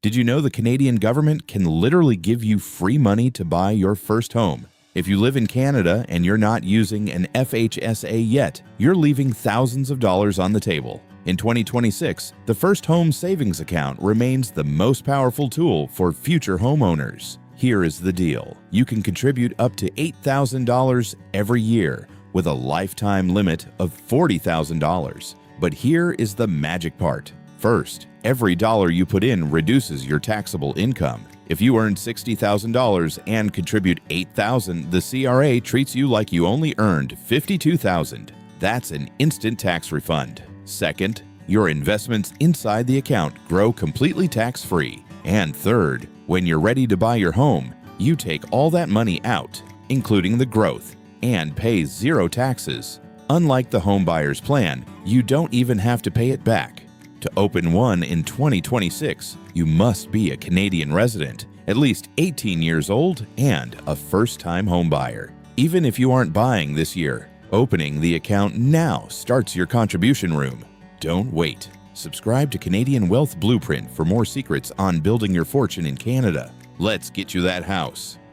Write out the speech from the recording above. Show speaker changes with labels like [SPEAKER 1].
[SPEAKER 1] Did you know the Canadian government can literally give you free money to buy your first home? If you live in Canada and you're not using an FHSA yet, you're leaving thousands of dollars on the table. In 2026, the First Home Savings Account remains the most powerful tool for future homeowners. Here is the deal. You can contribute up to $8,000 every year with a lifetime limit of $40,000. But here is the magic part. First, every dollar you put in reduces your taxable income. If you earn $60,000 and contribute $8,000, the CRA treats you like you only earned $52,000. That's an instant tax refund. Second, your investments inside the account grow completely tax-free. And third, when you're ready to buy your home, you take all that money out, including the growth, and pay zero taxes. Unlike the home buyer's plan, you don't even have to pay it back. To open one in 2026, you must be a Canadian resident, at least 18 years old, and a first-time home buyer. Even if you aren't buying this year, opening the account now starts your contribution room. Don't wait. Subscribe to Canadian Wealth Blueprint for more secrets on building your fortune in Canada. Let's get you that house.